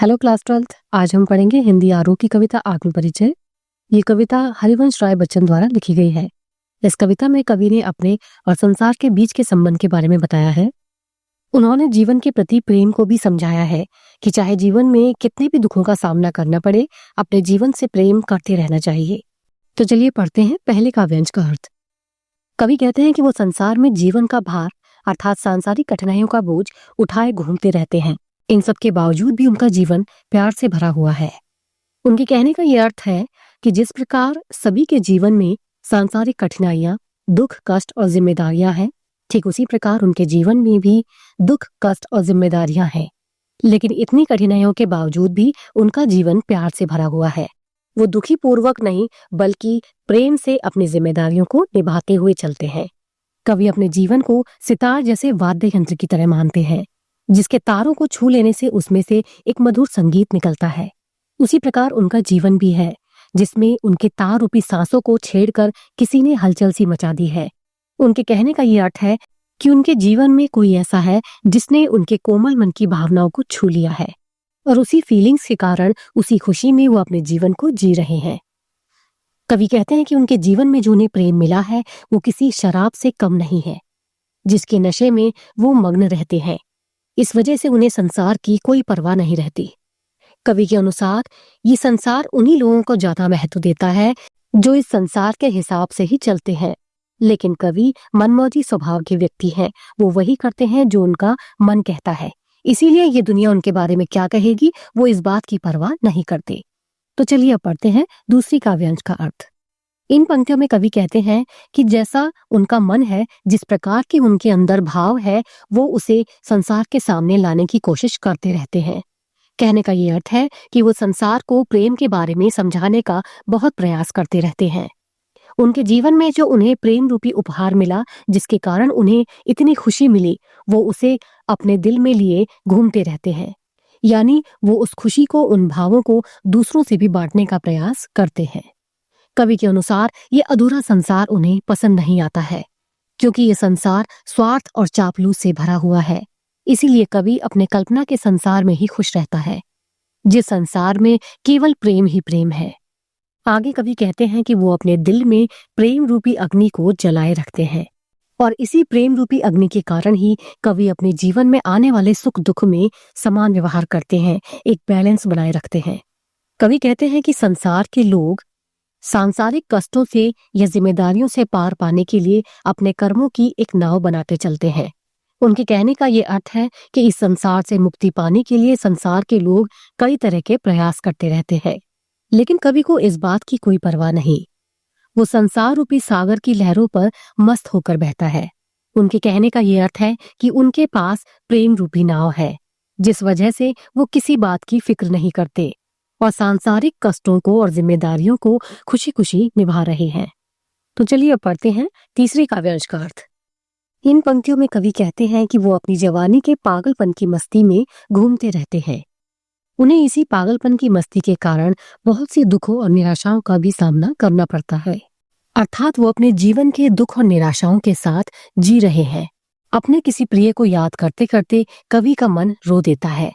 Hello class 12th। आज हम पढ़ेंगे हिंदी आरोह की कविता आत्म परिचय। ये कविता हरिवंश राय बच्चन द्वारा लिखी गई है। इस कविता में कवि ने अपने और संसार के बीच के संबंध के बारे में बताया है। उन्होंने जीवन के प्रति प्रेम को भी समझाया है कि चाहे जीवन में कितने भी दुखों का सामना करना पड़े, अपने जीवन से प्रेम करते रहना चाहिए। तो चलिए पढ़ते हैं पहले काव्यांश का अर्थ। कवि कहते हैं कि वो संसार में जीवन का भार अर्थात सांसारिक कठिनाइयों का बोझ उठाए घूमते रहते हैं। इन सब के बावजूद भी उनका जीवन प्यार से भरा हुआ है। उनके कहने का यह अर्थ है कि जिस प्रकार सभी के जीवन में सांसारिक कठिनाइयां, दुख, कष्ट और जिम्मेदारियां हैं, ठीक उसी प्रकार उनके जीवन में भी दुख, कष्ट और जिम्मेदारियां हैं। लेकिन इतनी कठिनाइयों के बावजूद भी उनका जीवन प्यार से भरा हुआ है। वो दुखी पूर्वक नहीं बल्कि प्रेम से अपनी जिम्मेदारियों को निभाते हुए चलते हैं। कवि अपने जीवन को सितार जैसे वाद्य यंत्र की तरह मानते हैं, जिसके तारों को छू लेने से उसमें से एक मधुर संगीत निकलता है। उसी प्रकार उनका जीवन भी है, जिसमें उनके तार रूपी सांसों को छेड़कर किसी ने हलचल सी मचा दी है। उनके कहने का ये अर्थ है कि उनके जीवन में कोई ऐसा है जिसने उनके कोमल मन की भावनाओं को छू लिया है और उसी फीलिंग्स के कारण उसी खुशी में वो अपने जीवन को जी रहे हैं। कवि कहते हैं कि उनके जीवन में जो उन्हें प्रेम मिला है वो किसी शराब से कम नहीं है, जिसके नशे में वो मग्न रहते हैं। इस वजह से उन्हें संसार की कोई परवाह नहीं रहती। कवि के अनुसार ये संसार उन्हीं लोगों को ज्यादा महत्व देता है जो इस संसार के हिसाब से ही चलते हैं। लेकिन कवि मनमौजी स्वभाव के व्यक्ति हैं, वो वही करते हैं जो उनका मन कहता है। इसीलिए ये दुनिया उनके बारे में क्या कहेगी वो इस बात की परवाह नहीं करते। तो चलिए अब पढ़ते हैं दूसरी काव्यांश का अर्थ। इन पंक्तियों में कवि कहते हैं कि जैसा उनका मन है, जिस प्रकार के उनके अंदर भाव है, वो उसे संसार के सामने लाने की कोशिश करते रहते हैं। कहने का ये अर्थ है कि वो संसार को प्रेम के बारे में समझाने का बहुत प्रयास करते रहते हैं। उनके जीवन में जो उन्हें प्रेम रूपी उपहार मिला, जिसके कारण उन्हें इतनी खुशी मिली, वो उसे अपने दिल में लिए घूमते रहते हैं। यानी वो उस खुशी को, उन भावों को दूसरों से भी बांटने का प्रयास करते हैं। कवि के अनुसार ये अधूरा संसार उन्हें पसंद नहीं आता है, क्योंकि ये संसार स्वार्थ और चापलूस से भरा हुआ है। इसीलिए कवि अपने कल्पना के संसार में ही खुश रहता है, जिस संसार में केवल प्रेम ही प्रेम है। आगे कवि कहते हैं कि वो अपने दिल में प्रेम रूपी अग्नि को जलाए रखते हैं और इसी प्रेम रूपी अग्नि के कारण ही कवि अपने जीवन में आने वाले सुख दुख में समान व्यवहार करते हैं, एक बैलेंस बनाए रखते हैं। कवि कहते हैं कि संसार के लोग सांसारिक कष्टों से या जिम्मेदारियों से पार पाने के लिए अपने कर्मों की एक नाव बनाते चलते हैं। उनके कहने का ये अर्थ है कि इस संसार से मुक्ति पाने के लिए संसार के लोग कई तरह के प्रयास करते रहते हैं, लेकिन कवि को इस बात की कोई परवाह नहीं। वो संसार रूपी सागर की लहरों पर मस्त होकर बहता है। उनके कहने का ये अर्थ है कि उनके पास प्रेम रूपी नाव है, जिस वजह से वो किसी बात की फिक्र नहीं करते और सांसारिक कष्टों को और जिम्मेदारियों को खुशी खुशी निभा रहे हैं। तो चलिए अब पढ़ते हैं तीसरी काव्यांश का अर्थ। इन पंक्तियों में कवि कहते हैं कि वो अपनी जवानी के पागलपन की मस्ती में घूमते रहते हैं। उन्हें इसी पागलपन की मस्ती के कारण बहुत सी दुखों और निराशाओं का भी सामना करना पड़ता है। अर्थात वो अपने जीवन के दुख और निराशाओं के साथ जी रहे हैं। अपने किसी प्रिय को याद करते करते कवि का मन रो देता है,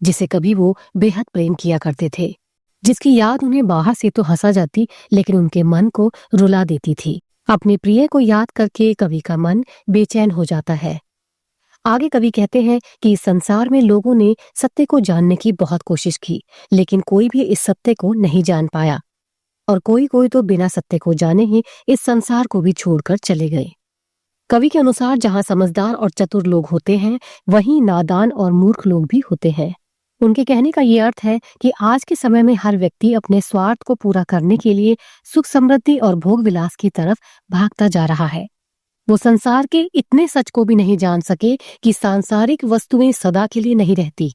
जिसे कभी वो बेहद प्रेम किया करते थे, जिसकी याद उन्हें बाहर से तो हंसा जाती लेकिन उनके मन को रुला देती थी। अपने प्रिय को याद करके कवि का मन बेचैन हो जाता है। आगे कवि कहते हैं कि इस संसार में लोगों ने सत्य को जानने की बहुत कोशिश की, लेकिन कोई भी इस सत्य को नहीं जान पाया और कोई कोई तो बिना सत्य को जाने ही इस संसार को भी छोड़कर चले गए। कवि के अनुसार जहाँ समझदार और चतुर लोग होते हैं, वहीं नादान और मूर्ख लोग भी होते हैं। उनके कहने का ये अर्थ है कि आज के समय में हर व्यक्ति अपने स्वार्थ को पूरा करने के लिए सुख समृद्धि और भोग विलास की तरफ भागता जा रहा है। वो संसार के इतने सच को भी नहीं जान सके कि सांसारिक वस्तुएं सदा के लिए नहीं रहती,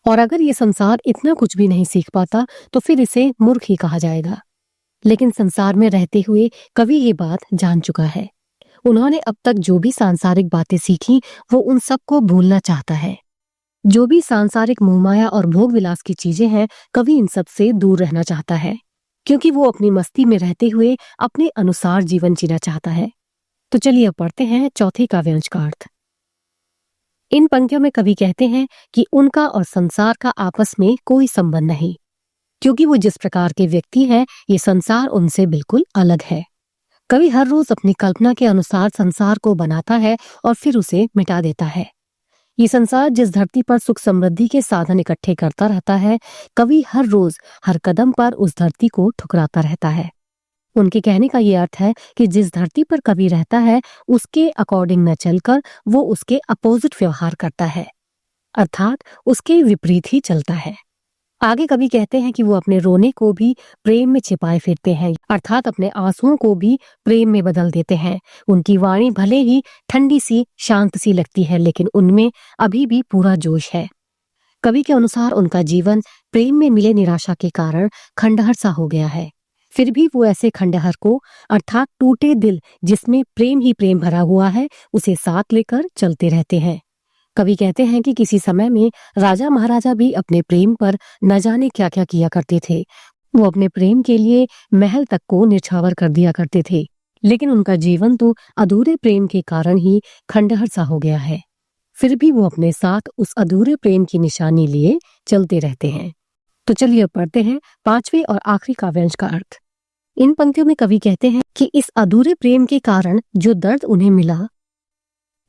और अगर ये संसार इतना कुछ भी नहीं सीख पाता तो फिर इसे मूर्ख ही कहा जाएगा। लेकिन संसार में रहते हुए कवि ये बात जान चुका है। उन्होंने अब तक जो भी सांसारिक बातें सीखी वो उन सबको भूलना चाहता है। जो भी सांसारिक मोहमाया और भोग विलास की चीजें हैं, कवि इन सब से दूर रहना चाहता है, क्योंकि वो अपनी मस्ती में रहते हुए अपने अनुसार जीवन जीना चाहता है। तो चलिए अब पढ़ते हैं चौथी काव्यांश का अर्थ। इन पंक्तियों में कवि कहते हैं कि उनका और संसार का आपस में कोई संबंध नहीं, क्योंकि वो जिस प्रकार के व्यक्ति हैं, ये संसार उनसे बिल्कुल अलग है। कवि हर रोज अपनी कल्पना के अनुसार संसार को बनाता है और फिर उसे मिटा देता है। ये संसार जिस धरती पर सुख समृद्धि के साधन इकट्ठे करता रहता है, कवि हर रोज हर कदम पर उस धरती को ठुकराता रहता है। उनके कहने का ये अर्थ है कि जिस धरती पर कवि रहता है, उसके अकॉर्डिंग न चलकर वो उसके अपोजिट व्यवहार करता है, अर्थात उसके विपरीत ही चलता है। आगे कवि कहते हैं कि वो अपने रोने को भी प्रेम में छिपाए फिरते हैं, अर्थात अपने आंसुओं को भी प्रेम में बदल देते हैं। उनकी वाणी भले ही ठंडी सी शांत सी लगती है, लेकिन उनमें अभी भी पूरा जोश है। कवि के अनुसार उनका जीवन प्रेम में मिले निराशा के कारण खंडहर सा हो गया है। फिर भी वो ऐसे खंडहर को, अर्थात टूटे दिल जिसमें प्रेम ही प्रेम भरा हुआ है, उसे साथ लेकर चलते रहते हैं। कवि कहते हैं कि किसी समय में राजा महाराजा भी अपने प्रेम पर न जाने क्या क्या किया करते थे। वो अपने प्रेम के लिए महल तक को निछावर कर दिया करते थे, लेकिन उनका जीवन तो अधूरे प्रेम के कारण ही खंडहर सा हो गया है। फिर भी वो अपने साथ उस अधूरे प्रेम की निशानी लिए चलते रहते हैं। तो चलिए पढ़ते हैं 5वें और आखिरी काव्यांश का अर्थ। इन पंक्तियों में कवि कहते हैं कि इस अधूरे प्रेम के कारण जो दर्द उन्हें मिला,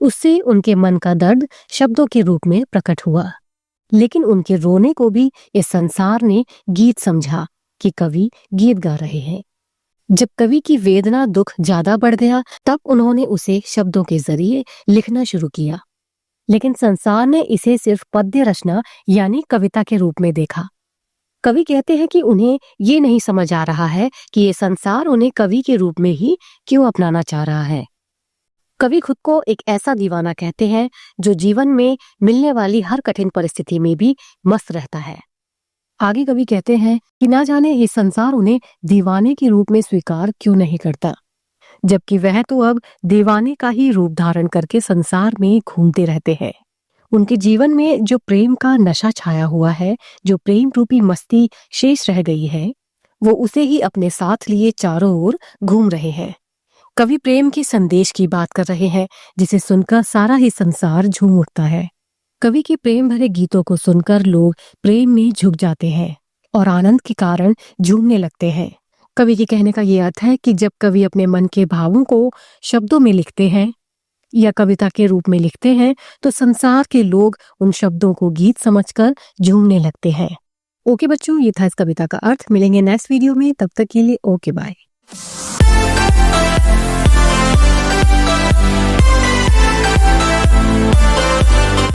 उससे उनके मन का दर्द शब्दों के रूप में प्रकट हुआ, लेकिन उनके रोने को भी इस संसार ने गीत समझा कि कवि गीत गा रहे हैं। जब कवि की वेदना दुख ज्यादा बढ़ गया, तब उन्होंने उसे शब्दों के जरिए लिखना शुरू किया, लेकिन संसार ने इसे सिर्फ पद्य रचना यानी कविता के रूप में देखा। कवि कहते हैं कि उन्हें ये नहीं समझ आ रहा है कि ये संसार उन्हें कवि के रूप में ही क्यों अपनाना चाह रहा है। कवि खुद को एक ऐसा दीवाना कहते हैं जो जीवन में मिलने वाली हर कठिन परिस्थिति में भी मस्त रहता है। आगे कवि कहते हैं कि ना जाने ये संसार उन्हें दीवाने के रूप में स्वीकार क्यों नहीं करता, जबकि वह तो अब दीवाने का ही रूप धारण करके संसार में घूमते रहते हैं। उनके जीवन में जो प्रेम का नशा छाया हुआ है, जो प्रेम रूपी मस्ती शेष रह गई है, वो उसे ही अपने साथ लिए चारों ओर घूम रहे हैं। कवि प्रेम के संदेश की बात कर रहे हैं, जिसे सुनकर सारा ही संसार झूम उठता है। कवि के प्रेम भरे गीतों को सुनकर लोग प्रेम में झुक जाते हैं और आनंद के कारण झूमने लगते हैं। कवि के कहने का ये अर्थ है कि जब कवि अपने मन के भावों को शब्दों में लिखते हैं या कविता के रूप में लिखते हैं, तो संसार के लोग उन शब्दों को गीत समझकर झूमने लगते हैं। ओके बच्चों, ये था इस कविता का अर्थ। मिलेंगे नेक्स्ट वीडियो में, तब तक के लिए ओके बाय।